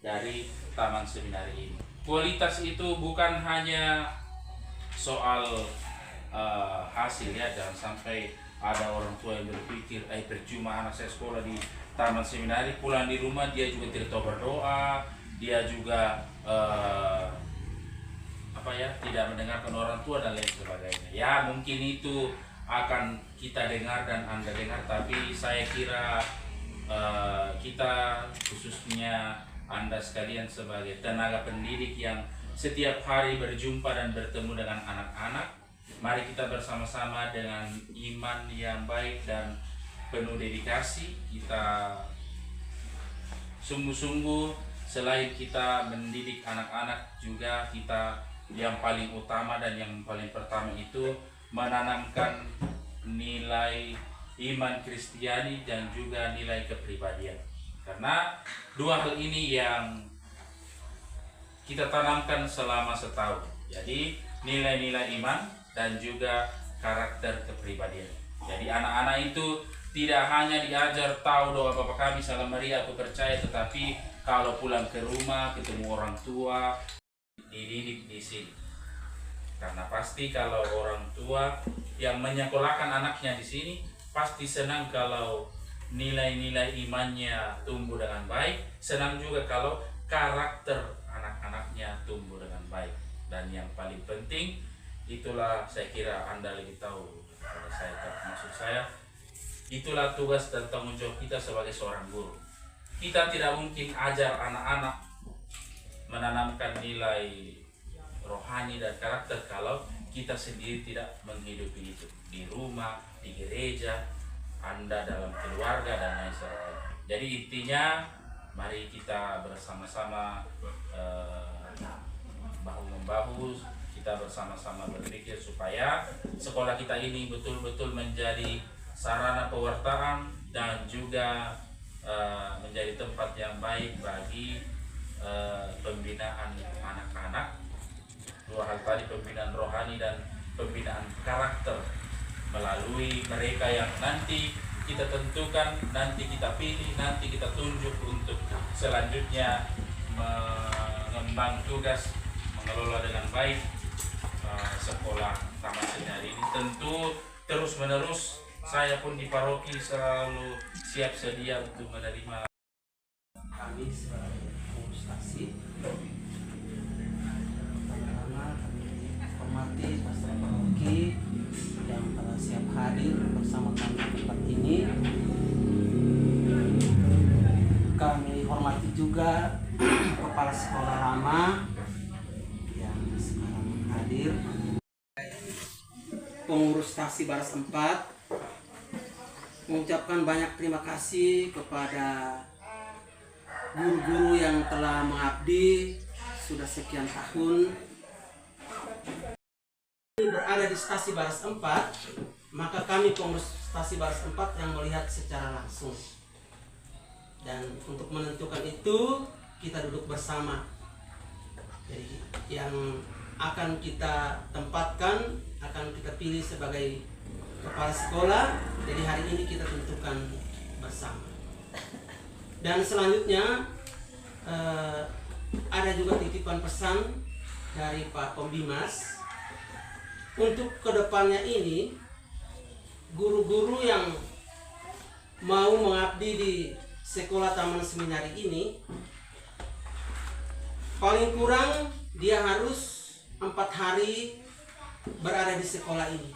dari Taman Seminari ini. Kualitas itu bukan hanya soal hasil ya, jangan sampai ada orang tua yang berpikir percuma anak saya sekolah di Taman Seminari, pulang di rumah dia juga tidak tahu berdoa, dia juga tidak mendengarkan orang tua dan lain sebagainya. Ya mungkin itu akan kita dengar dan Anda dengar, tapi saya kira kita khususnya Anda sekalian sebagai tenaga pendidik yang setiap hari berjumpa dan bertemu dengan anak-anak, mari kita bersama-sama dengan iman yang baik dan penuh dedikasi, kita sungguh-sungguh selain kita mendidik anak-anak, juga kita yang paling utama dan yang paling pertama itu menanamkan nilai iman Kristiani dan juga nilai kepribadian. Karena dua hal ini yang kita tanamkan selama setahun. Jadi nilai-nilai iman dan juga karakter kepribadian. Jadi anak-anak itu tidak hanya diajar tahu doa Bapa Kami, Salam Maria, Aku Percaya, tetapi kalau pulang ke rumah ketemu orang tua, dididik di sini. Karena pasti kalau orang tua yang menyekolahkan anaknya di sini pasti senang kalau nilai-nilai imannya tumbuh dengan baik, senang juga kalau karakter anak-anaknya tumbuh dengan baik. Dan yang paling penting, itulah saya kira Anda lebih tahu pada saya, maksud saya, itulah tugas dan tanggung jawab kita sebagai seorang guru. Kita tidak mungkin ajar anak-anak menanamkan nilai rohani dan karakter kalau kita sendiri tidak menghidupi itu di rumah, di gereja, Anda dalam keluarga dan lain sebagainya. Jadi intinya mari kita bersama-sama bahu-membahu, kita bersama-sama berpikir supaya sekolah kita ini betul-betul menjadi sarana pewartaan dan juga menjadi tempat yang baik bagi pembinaan anak-anak. Dua hal tadi, pembinaan rohani dan pembinaan karakter, melalui mereka yang nanti kita tentukan, nanti kita pilih, nanti kita tunjuk untuk selanjutnya mengembang tugas mengelola dengan baik sekolah Taman Seminari ini. Tentu terus menerus saya pun di paroki selalu siap sedia untuk menerima. Kami sebagai pengurus stasi, pertama-tama kami hormati pastor paroki yang telah siap hadir bersama kami di tempat ini. Kami hormati juga kepala sekolah lama yang sekarang hadir, pengurus stasi Baras 4, mengucapkan banyak terima kasih kepada guru-guru yang telah mengabdi sudah sekian tahun. Berada di stasi Baras 4, maka kami pengurus stasi Baras 4 yang melihat secara langsung. Dan untuk menentukan itu kita duduk bersama. Jadi yang akan kita tempatkan, akan kita pilih sebagai kepala sekolah, jadi hari ini kita tentukan bersama. Dan selanjutnya ada juga titipan pesan dari Pak Pembimas untuk kedepannya ini, guru-guru yang mau mengabdi di sekolah Taman Seminari ini, paling kurang dia harus 4 hari berada di sekolah ini.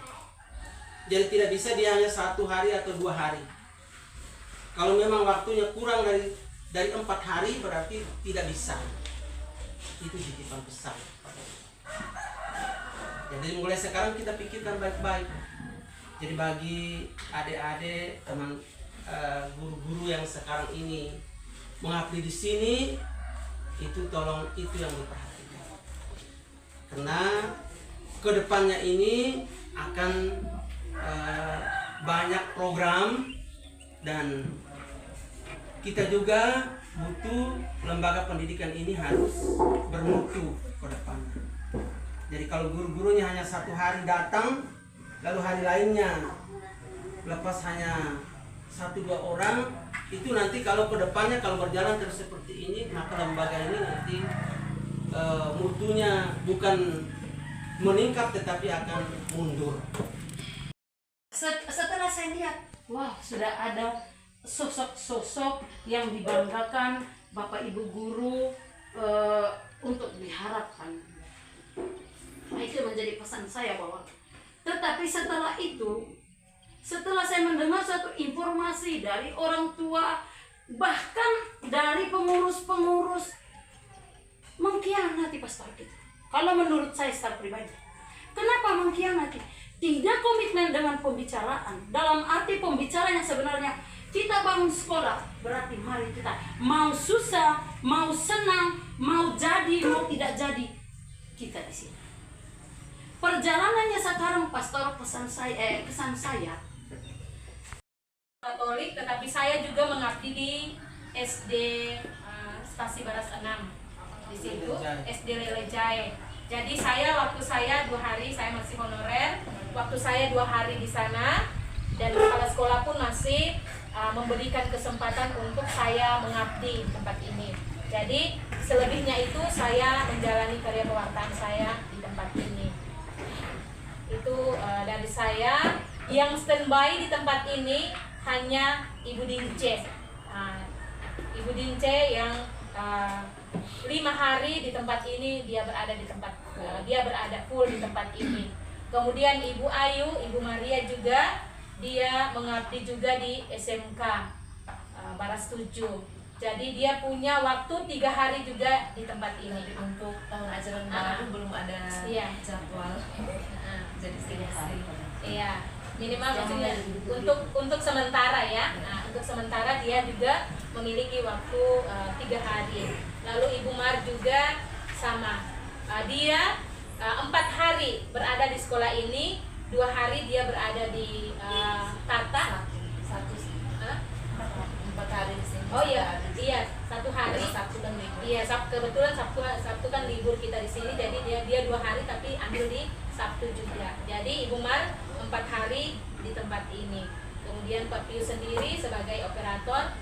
Jadi tidak bisa dia hanya 1 hari atau 2 hari. Kalau memang waktunya kurang dari 4 hari, berarti tidak bisa. Itu titipan pesan. Jadi mulai sekarang kita pikirkan baik-baik. Jadi bagi adik-adik, teman guru-guru yang sekarang ini mengabdi di sini, itu tolong itu yang diperhatikan. Karena kedepannya ini akan banyak program dan kita juga butuh lembaga pendidikan ini harus bermutu ke depannya. Jadi kalau guru-gurunya hanya 1 hari datang, lalu hari lainnya lepas hanya 1-2 orang itu nanti kalau ke depannya kalau berjalan terus seperti ini, maka lembaga ini nanti mutunya bukan meningkat tetapi akan mundur. Setelah saya lihat, wah sudah ada sosok-sosok yang dibanggakan Bapak Ibu guru untuk diharapkan. Nah, itu menjadi pesan saya bahwa. Tetapi setelah itu, setelah saya mendengar suatu informasi dari orang tua, bahkan dari pengurus-pengurus mengkhianati pastor kita. Kalau menurut saya secara pribadi, kenapa mengkhianati? Tidak komitmen dengan pembicaraan. Dalam arti pembicaraan yang sebenarnya kita bangun sekolah, berarti mari kita mau susah, mau senang, mau jadi, mau tidak jadi, kita di sini. Perjalanannya sekarang pastor kesan saya Katolik, tetapi saya juga mengabdi di SD Stasi Baras 6 di situ, SD Lelejai. Jadi waktu saya 2 hari, saya masih honorer, waktu saya 2 hari di sana, dan kepala sekolah pun masih memberikan kesempatan untuk saya mengabdi di tempat ini. Jadi selebihnya itu saya menjalani karya pewartaan saya di tempat ini. Itu dari saya. Yang standby di tempat ini hanya Ibu Dince. Ibu Dince yang 5 hari di tempat ini dia berada full di tempat ini. Kemudian Ibu Ayu, Ibu Maria juga dia mengabdi juga di SMK Baras 7. Jadi dia punya waktu 3 hari juga di tempat ini. Untuk tahun ajaran baru belum ada jadwal. Jadi sering. Iya, minimal maksudnya untuk sementara ya. Nah, untuk sementara dia juga memiliki waktu 3 hari. Lalu Ibu Mar juga sama. Dia 4 hari berada di sekolah ini, 2 hari dia berada di Karta. 4 hari di sini. Oh iya, 1 hari. Sabtu kan libur. Iya, kebetulan Sabtu kan libur kita di sini, jadi dia 2 hari tapi ambil di Sabtu juga. Jadi Ibu Mar 4 hari di tempat ini. Kemudian Pak Pius sendiri sebagai operator,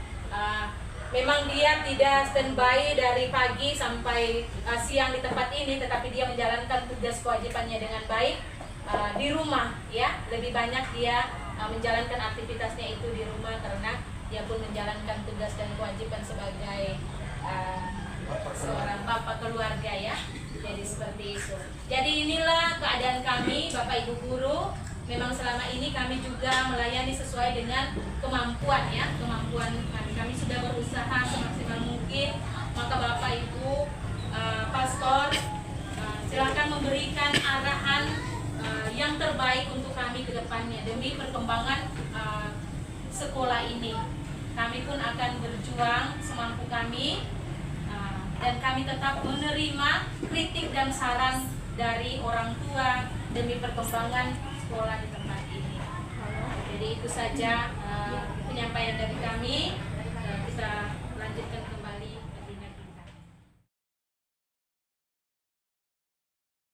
memang dia tidak standby dari pagi sampai siang di tempat ini, tetapi dia menjalankan tugas kewajibannya dengan baik di rumah ya. Lebih banyak dia menjalankan aktivitasnya itu di rumah karena dia pun menjalankan tugas dan kewajiban sebagai seorang bapak keluarga ya. Jadi seperti itu. Jadi inilah keadaan kami Bapak Ibu guru. Memang selama ini kami juga melayani sesuai dengan kemampuan ya, kemampuan kami. Kami sudah berusaha semaksimal mungkin. Maka Bapak Ibu pastor silakan memberikan arahan yang terbaik untuk kami ke depannya demi perkembangan sekolah ini. Kami pun akan berjuang semampu kami dan kami tetap menerima kritik dan saran dari orang tua demi perkembangan sekolah di tempat ini. Jadi itu saja penyampaian dari kami. Kita lanjutkan